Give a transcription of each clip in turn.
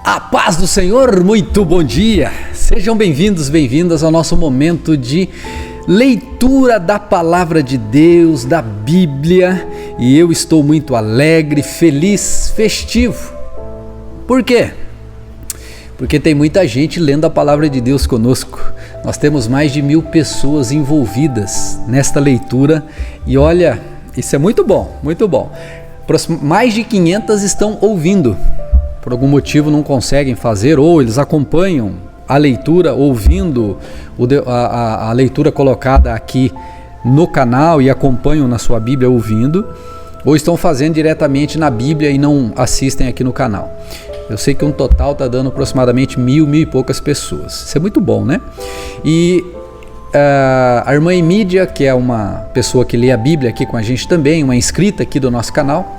A paz do Senhor, muito bom dia! Sejam bem-vindos, bem-vindas ao nosso momento de leitura da Palavra de Deus, da Bíblia, e eu estou muito alegre, feliz, festivo. Por quê? Porque tem muita gente lendo a Palavra de Deus conosco. Nós temos mais de 1000 pessoas envolvidas nesta leitura e olha, isso é muito bom, muito bom. Mais de 500 estão ouvindo. Por algum motivo não conseguem fazer, ou eles acompanham a leitura ouvindo a leitura colocada aqui no canal e acompanham na sua Bíblia ouvindo, ou estão fazendo diretamente na Bíblia e não assistem aqui no canal. Eu sei que um total está dando aproximadamente 1000 e poucas pessoas. Isso é muito bom, né? E a irmã Emídia, que é uma pessoa que lê a Bíblia aqui com a gente também, uma inscrita aqui do nosso canal,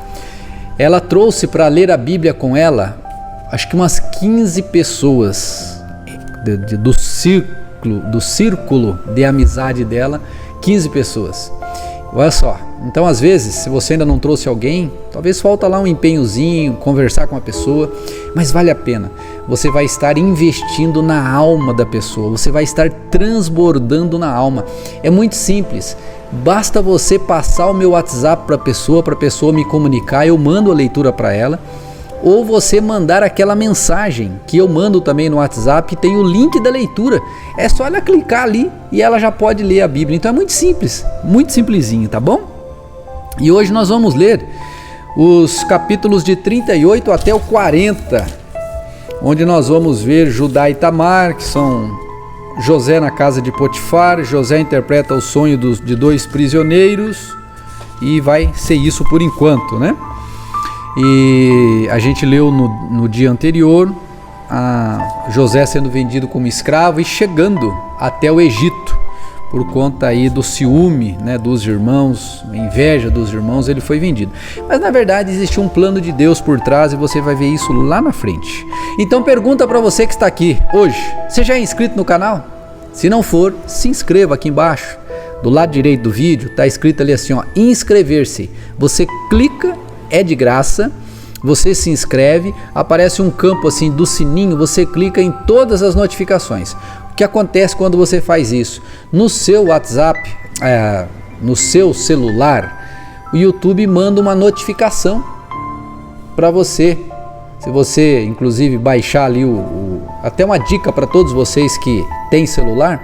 ela trouxe para ler a Bíblia com ela, acho que umas 15 pessoas do círculo de amizade dela, 15 pessoas. Olha só, então às vezes, se você ainda não trouxe alguém, talvez falta lá um empenhozinho, conversar com a pessoa, mas vale a pena. Você vai estar investindo na alma da pessoa, você vai estar transbordando na alma. É muito simples. Basta você passar o meu WhatsApp para a pessoa me comunicar, eu mando a leitura para ela, ou você mandar aquela mensagem que eu mando também no WhatsApp, tem o link da leitura, é só ela clicar ali e ela já pode ler a Bíblia. Então é muito simples, muito simplesinho, tá bom? E hoje nós vamos ler os capítulos de 38 até o 40, onde nós vamos ver Judá e Tamar, que são José na casa de Potifar. José interpreta o sonho de 2 prisioneiros e vai ser isso por enquanto, né? E a gente leu no dia anterior José sendo vendido como escravo e chegando até o Egito por conta aí do ciúme, né, dos irmãos, a inveja dos irmãos, ele foi vendido. Mas na verdade existe um plano de Deus por trás e você vai ver isso lá na frente. Então pergunta para você que está aqui hoje, você já é inscrito no canal? Se não for, se inscreva aqui embaixo. Do lado direito do vídeo está escrito ali assim, ó, inscrever-se. Você clica, é de graça, você se inscreve, aparece um campo assim do sininho, você clica em todas as notificações. O que acontece quando você faz isso? No seu WhatsApp, no seu celular, o YouTube manda uma notificação para você. Se você inclusive baixar ali até uma dica para todos vocês que têm celular,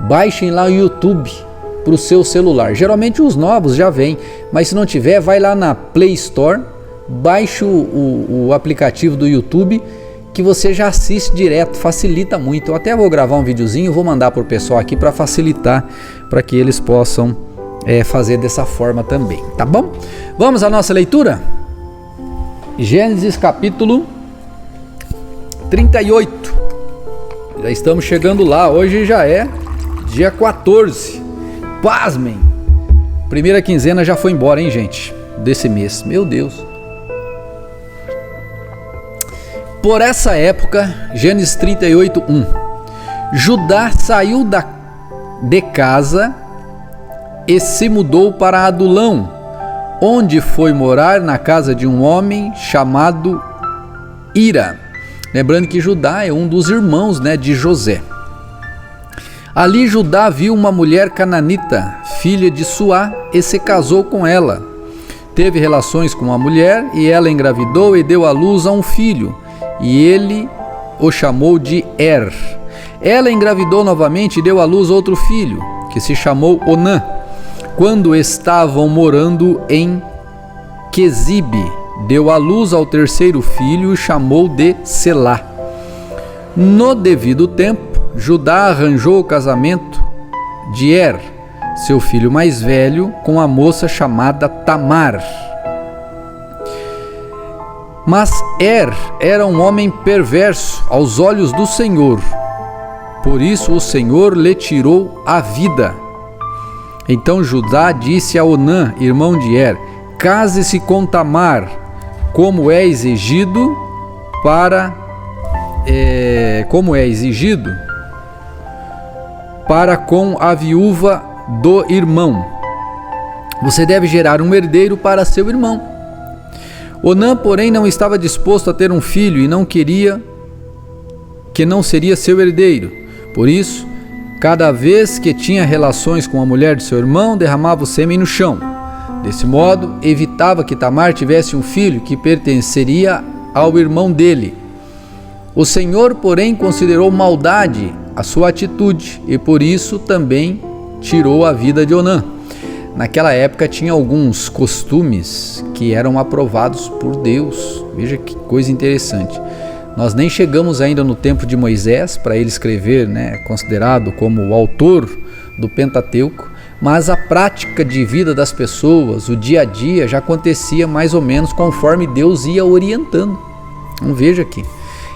baixem lá o YouTube para o seu celular. Geralmente os novos já vêm, mas se não tiver, vai lá na Play Store, baixe o aplicativo do YouTube que você já assiste direto, facilita muito. Eu até vou gravar um videozinho, vou mandar para o pessoal aqui para facilitar, para que eles possam fazer dessa forma também, tá bom? Vamos à nossa leitura? Gênesis capítulo 38. Já estamos chegando lá, hoje já é dia 14. Pasmem! Primeira quinzena já foi embora, hein, gente? Desse mês, meu Deus. Por essa época, Gênesis 38, 1. Judá saiu de casa e se mudou para Adulão, onde foi morar na casa de um homem chamado Ira. Lembrando que Judá é um dos irmãos, né, de José. Ali Judá viu uma mulher cananita, filha de Suá, e se casou com ela. Teve relações com a mulher e ela engravidou e deu à luz a um filho, e ele o chamou de Er. Ela engravidou novamente e deu à luz outro filho, que se chamou Onã. Quando estavam morando em Quezibe, deu à luz ao terceiro filho e chamou de Selá. No devido tempo, Judá arranjou o casamento de Er, seu filho mais velho, com a moça chamada Tamar. Mas Er era um homem perverso aos olhos do Senhor, por isso o Senhor lhe tirou a vida. Então Judá disse a Onã, irmão de Er: case-se com Tamar, como é exigido para com a viúva do irmão. Você deve gerar um herdeiro para seu irmão. Onã, porém, não estava disposto a ter um filho e não queria que não seria seu herdeiro. Por isso, cada vez que tinha relações com a mulher de seu irmão, derramava o sêmen no chão. Desse modo, evitava que Tamar tivesse um filho que pertenceria ao irmão dele. O Senhor, porém, considerou maldade a sua atitude e por isso também tirou a vida de Onã. Naquela época tinha alguns costumes que eram aprovados por Deus. Veja que coisa interessante. Nós nem chegamos ainda no tempo de Moisés para ele escrever, considerado como o autor do Pentateuco, mas a prática de vida das pessoas, o dia a dia, já acontecia mais ou menos conforme Deus ia orientando. Então veja aqui.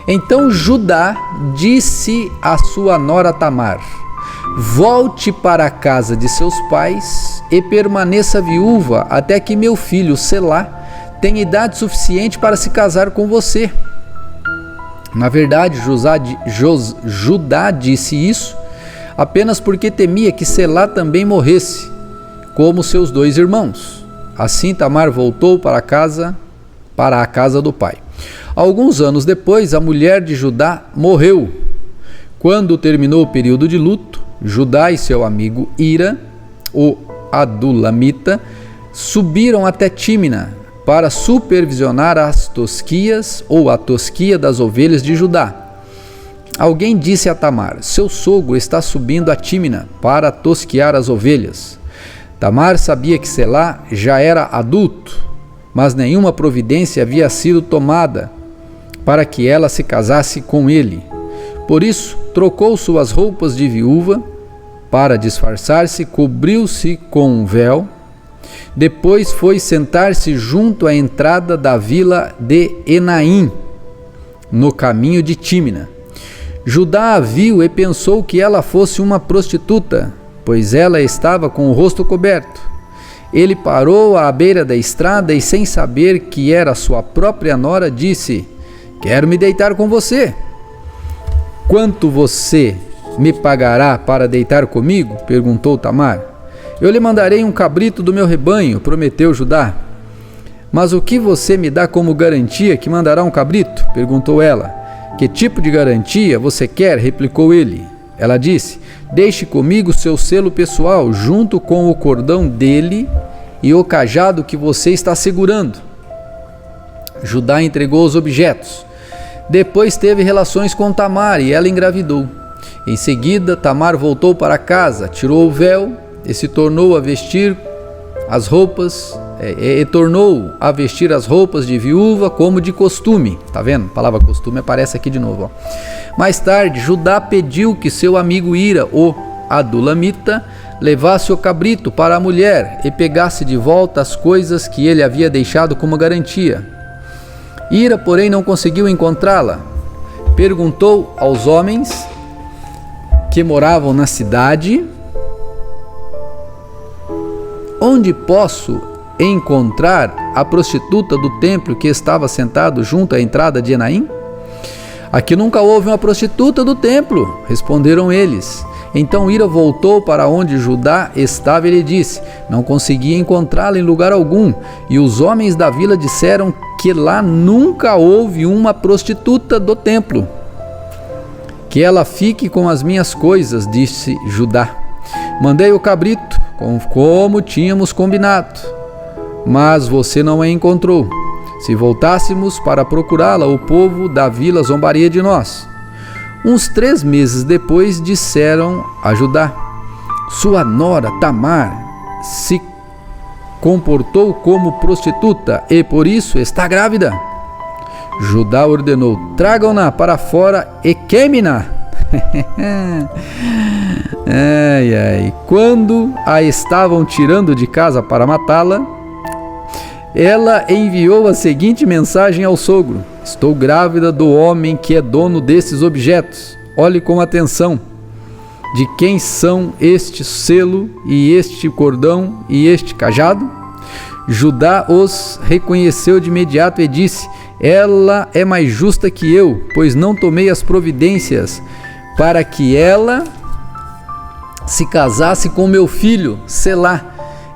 Então Judá disse à sua nora Tamar: volte para a casa de seus pais e permaneça viúva até que meu filho Selá tenha idade suficiente para se casar com você. Na verdade, Judá disse isso apenas porque temia que Selá também morresse, como seus 2 irmãos. Assim Tamar voltou para a casa do pai. Alguns anos depois, a mulher de Judá morreu. Quando terminou o período de luto, Judá e seu amigo Ira, o Adulamita, subiram até Tímina para supervisionar as tosquias ou a tosquia das ovelhas de Judá. Alguém disse a Tamar: seu sogro está subindo a Tímina para tosquiar as ovelhas. Tamar sabia que Selá já era adulto, mas nenhuma providência havia sido tomada para que ela se casasse com ele. Por isso, trocou suas roupas de viúva para disfarçar-se, cobriu-se com um véu. Depois foi sentar-se junto à entrada da vila de Enaim, no caminho de Tímina. Judá a viu e pensou que ela fosse uma prostituta, pois ela estava com o rosto coberto. Ele parou à beira da estrada e, sem saber que era sua própria nora, disse: quero me deitar com você. Quanto você me pagará para deitar comigo? Perguntou Tamar. Eu lhe mandarei um cabrito do meu rebanho, prometeu Judá. Mas o que você me dá como garantia que mandará um cabrito? Perguntou ela. Que tipo de garantia você quer? Replicou ele. Ela disse: deixe comigo seu selo pessoal, junto com o cordão dele e o cajado que você está segurando. Judá entregou os objetos. Depois teve relações com Tamar e ela engravidou. Em seguida, Tamar voltou para casa, tirou o véu e se tornou a vestir as roupas, as roupas de viúva como de costume. Tá vendo? A palavra costume aparece aqui de novo. Mais tarde, Judá pediu que seu amigo Ira, o Adulamita, levasse o cabrito para a mulher e pegasse de volta as coisas que ele havia deixado como garantia. Ira, porém, não conseguiu encontrá-la. Perguntou aos homens que moravam na cidade: onde posso encontrar a prostituta do templo que estava sentado junto à entrada de Enaim? Aqui nunca houve uma prostituta do templo, responderam eles. Então Ira voltou para onde Judá estava e lhe disse: não conseguia encontrá-la em lugar algum, e os homens da vila disseram que lá nunca houve uma prostituta do templo. Que ela fique com as minhas coisas, disse Judá. Mandei o cabrito, como tínhamos combinado, mas você não a encontrou. Se voltássemos para procurá-la, o povo da vila zombaria de nós. Uns 3 meses depois disseram a Judá: sua nora Tamar se comportou como prostituta e por isso está grávida. Judá ordenou: tragam-na para fora e queimem-na. Quando a estavam tirando de casa para matá-la, ela enviou a seguinte mensagem ao sogro: estou grávida do homem que é dono desses objetos. Olhe com atenção. De quem são este selo e este cordão e este cajado? Judá os reconheceu de imediato e disse: ela é mais justa que eu, pois não tomei as providências para que ela se casasse com meu filho Selá.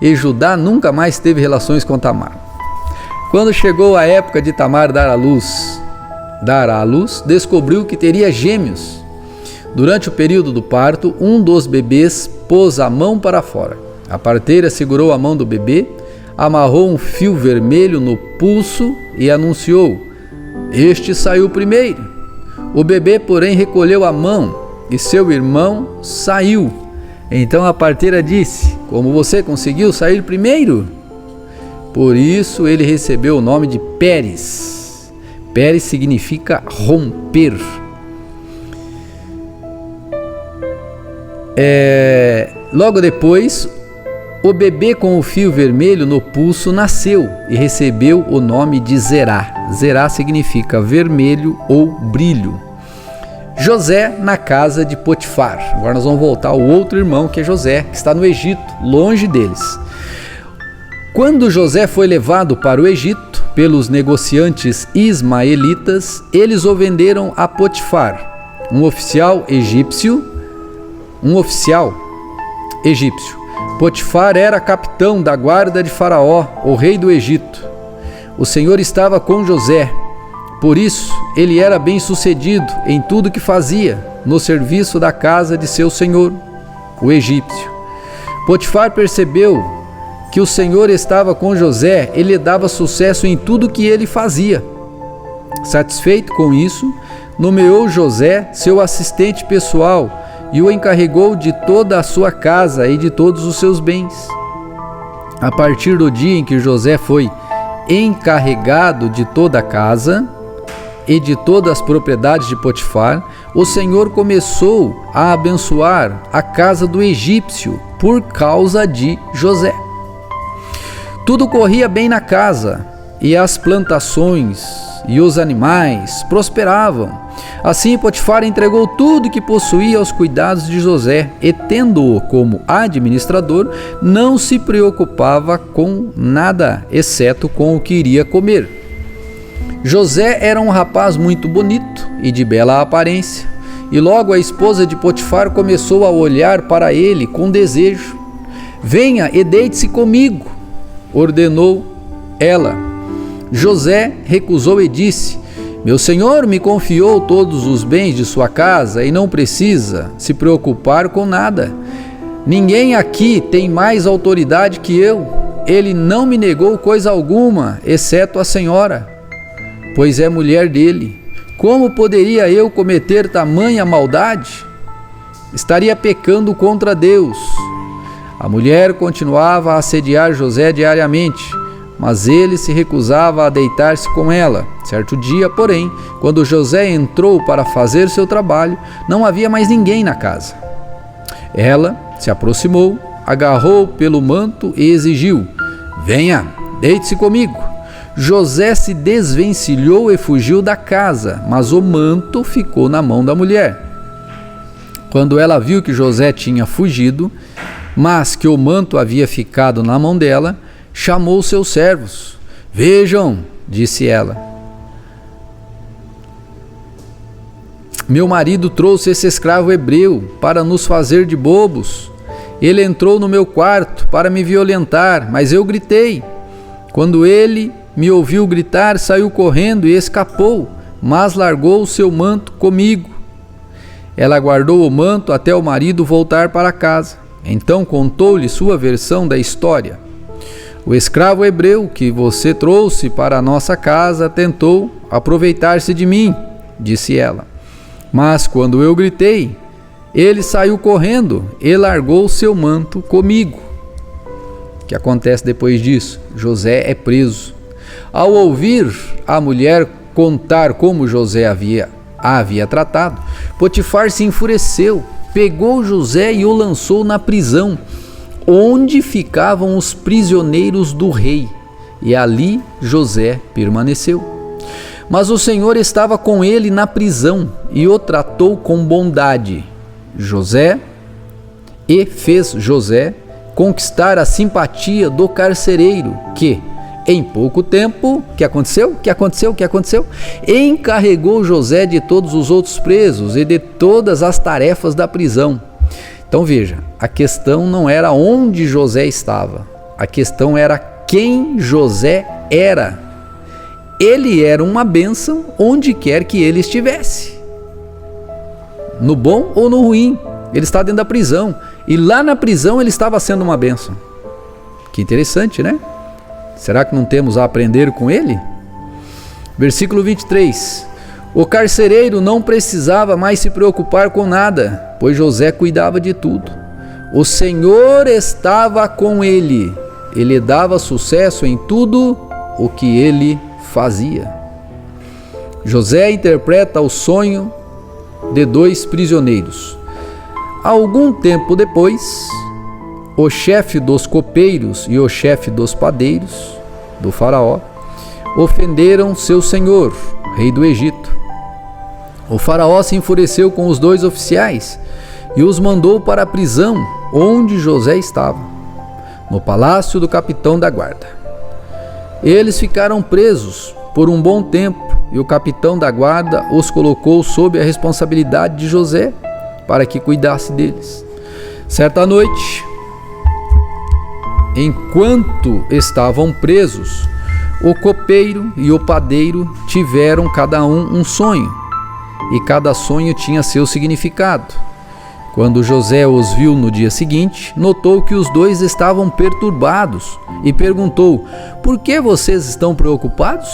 E Judá nunca mais teve relações com Tamar. Quando chegou a época de Tamar dar à luz, descobriu que teria gêmeos. Durante o período do parto, um dos bebês pôs a mão para fora. A parteira segurou a mão do bebê, amarrou um fio vermelho no pulso e anunciou: este saiu primeiro. O bebê, porém, recolheu a mão e seu irmão saiu. Então a parteira disse: como você conseguiu sair primeiro? Por isso ele recebeu o nome de Pérez. Pérez significa romper. Logo depois, o bebê com o fio vermelho no pulso nasceu e recebeu o nome de Zerá. Zerá significa vermelho ou brilho. José na casa de Potifar. Agora nós vamos voltar ao outro irmão, que é José, que está no Egito, longe deles. Quando José foi levado para o Egito pelos negociantes ismaelitas, eles o venderam a Potifar, um oficial egípcio. Potifar era capitão da guarda de Faraó, o rei do Egito. O Senhor estava com José, por isso ele era bem-sucedido em tudo que fazia, no serviço da casa de seu senhor, o egípcio. Potifar percebeu que o Senhor estava com José e lhe dava sucesso em tudo que ele fazia. Satisfeito com isso, nomeou José seu assistente pessoal e o encarregou de toda a sua casa e de todos os seus bens. A partir do dia em que José foi encarregado de toda a casa e de todas as propriedades de Potifar, o Senhor começou a abençoar a casa do egípcio por causa de José. Tudo corria bem na casa, e as plantações e os animais prosperavam. Assim, Potifar entregou tudo que possuía aos cuidados de José, e tendo-o como administrador, não se preocupava com nada, exceto com o que iria comer. José era um rapaz muito bonito e de bela aparência, e logo a esposa de Potifar começou a olhar para ele com desejo. Venha e deite-se comigo, ordenou ela. José recusou e disse: meu senhor me confiou todos os bens de sua casa e não precisa se preocupar com nada. Ninguém aqui tem mais autoridade que eu. Ele não me negou coisa alguma, exceto a senhora, pois é mulher dele. Como poderia eu cometer tamanha maldade? Estaria pecando contra Deus. A mulher continuava a assediar José diariamente, mas ele se recusava a deitar-se com ela. Certo dia, porém, quando José entrou para fazer seu trabalho, não havia mais ninguém na casa. Ela se aproximou, agarrou pelo manto e exigiu: venha, deite-se comigo. José se desvencilhou e fugiu da casa, mas o manto ficou na mão da mulher. Quando ela viu que José tinha fugido, mas que o manto havia ficado na mão dela, chamou seus servos. Vejam, disse ela, meu marido trouxe esse escravo hebreu para nos fazer de bobos. Ele entrou no meu quarto para me violentar, mas eu gritei. Quando ele me ouviu gritar, saiu correndo e escapou, mas largou o seu manto comigo. Ela guardou o manto até o marido voltar para casa. Então contou-lhe sua versão da história. O escravo hebreu que você trouxe para a nossa casa tentou aproveitar-se de mim, disse ela. Mas quando eu gritei, ele saiu correndo e largou seu manto comigo. O que acontece depois disso? José é preso. Ao ouvir a mulher contar como José a havia tratado, Potifar se enfureceu, pegou José e o lançou na prisão, onde ficavam os prisioneiros do rei, e ali José permaneceu. Mas o Senhor estava com ele na prisão e o tratou com bondade. Fez José conquistar a simpatia do carcereiro, que, em pouco tempo, o que aconteceu? Encarregou José de todos os outros presos e de todas as tarefas da prisão. Então veja, a questão não era onde José estava, a questão era quem José era. ele era uma bênção onde quer que ele estivesse. No bom ou no ruim, ele está dentro da prisão. E lá na prisão ele estava sendo uma bênção. Que interessante, né? Será que não temos a aprender com ele? Versículo 23. O carcereiro não precisava mais se preocupar com nada, pois José cuidava de tudo. O Senhor estava com ele. Ele dava sucesso em tudo o que ele fazia. José interpreta o sonho de 2 prisioneiros. Algum tempo depois, o chefe dos copeiros e o chefe dos padeiros do faraó ofenderam seu senhor, rei do Egito. O faraó se enfureceu com os 2 oficiais e os mandou para a prisão onde José estava, no palácio do capitão da guarda. Eles ficaram presos por um bom tempo e o capitão da guarda os colocou sob a responsabilidade de José para que cuidasse deles. Certa noite, enquanto estavam presos, o copeiro e o padeiro tiveram cada um sonho, e cada sonho tinha seu significado. Quando José os viu no dia seguinte, notou que os 2 estavam perturbados e perguntou: por que vocês estão preocupados?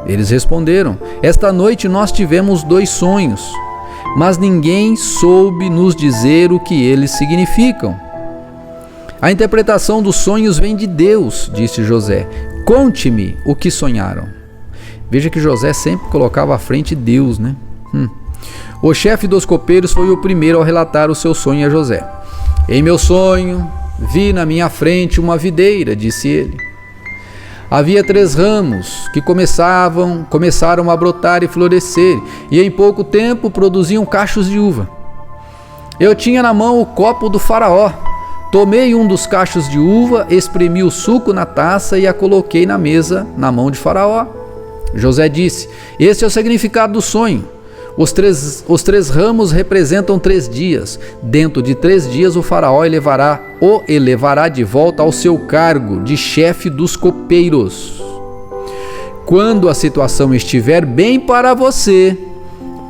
Eles responderam: esta noite nós tivemos 2 sonhos, mas ninguém soube nos dizer o que eles significam. A interpretação dos sonhos vem de Deus, disse José. Conte-me o que sonharam. Veja que José sempre colocava à frente Deus, né? O chefe dos copeiros foi o primeiro a relatar o seu sonho a José. Em meu sonho, vi na minha frente uma videira, disse ele. Havia 3 ramos que começaram a brotar e florescer, e em pouco tempo produziam cachos de uva. Eu tinha na mão o copo do faraó. Tomei um dos cachos de uva, espremi o suco na taça e a coloquei na mesa, na mão de Faraó. José disse: esse é o significado do sonho. Os três ramos representam 3 dias. Dentro de 3 dias o faraó o elevará de volta ao seu cargo de chefe dos copeiros. Quando a situação estiver bem para você,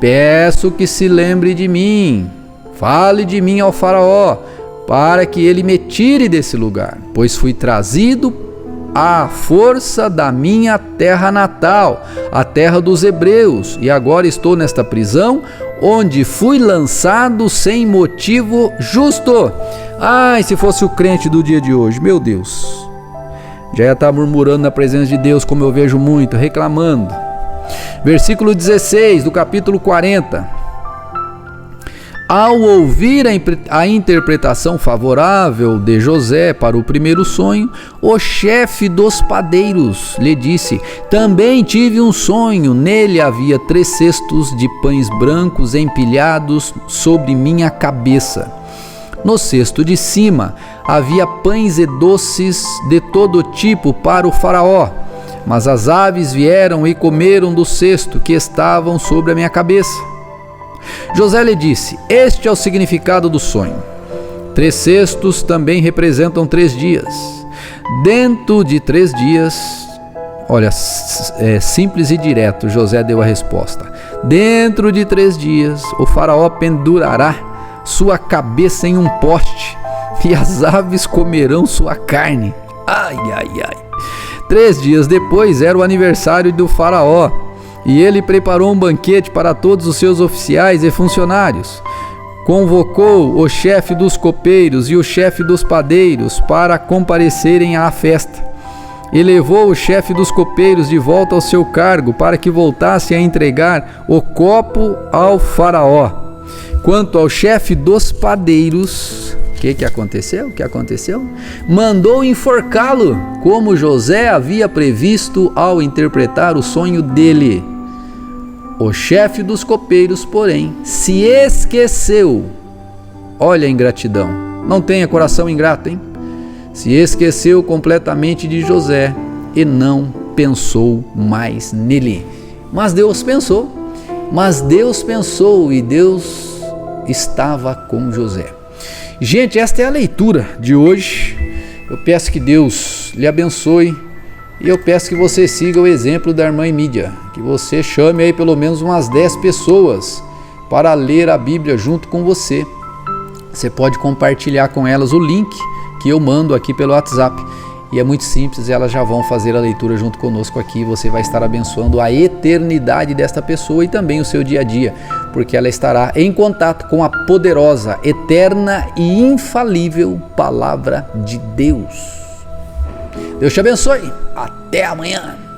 peço que se lembre de mim. Fale de mim ao faraó, para que ele me tire desse lugar, pois fui trazido à força da minha terra natal, a terra dos hebreus, e agora estou nesta prisão, onde fui lançado sem motivo justo. Ai, se fosse o crente do dia de hoje, meu Deus, já ia estar murmurando na presença de Deus, como eu vejo muito, reclamando. Versículo 16 do capítulo 40. Ao ouvir a interpretação favorável de José para o primeiro sonho, o chefe dos padeiros lhe disse: também tive um sonho, nele havia 3 cestos de pães brancos empilhados sobre minha cabeça. No cesto de cima havia pães e doces de todo tipo para o faraó, mas as aves vieram e comeram do cesto que estavam sobre a minha cabeça. José lhe disse: este é o significado do sonho. 3 cestos também representam 3 dias. Dentro de 3 dias, olha, simples e direto, José deu a resposta. Dentro de 3 dias, o faraó pendurará sua cabeça em um poste e as aves comerão sua carne. Ai, ai, ai. 3 dias depois era o aniversário do faraó. E ele preparou um banquete para todos os seus oficiais e funcionários. Convocou o chefe dos copeiros e o chefe dos padeiros para comparecerem à festa. E levou o chefe dos copeiros de volta ao seu cargo para que voltasse a entregar o copo ao faraó. Quanto ao chefe dos padeiros, o que aconteceu? Mandou enforcá-lo, como José havia previsto ao interpretar o sonho dele. O chefe dos copeiros, porém, se esqueceu. Olha a ingratidão. Não tenha coração ingrato, hein? Se esqueceu completamente de José e não pensou mais nele. Mas Deus pensou e Deus estava com José. Gente, esta é a leitura de hoje. Eu peço que Deus lhe abençoe E eu peço que você siga o exemplo da irmã Emídia, que você chame aí pelo menos umas 10 pessoas para ler a Bíblia junto com você. Você pode compartilhar com elas o link que eu mando aqui pelo WhatsApp. E é muito simples, elas já vão fazer a leitura junto conosco aqui. Você vai estar abençoando a eternidade desta pessoa e também o seu dia a dia, porque ela estará em contato com a poderosa, eterna e infalível Palavra de Deus. Deus te abençoe. Até amanhã.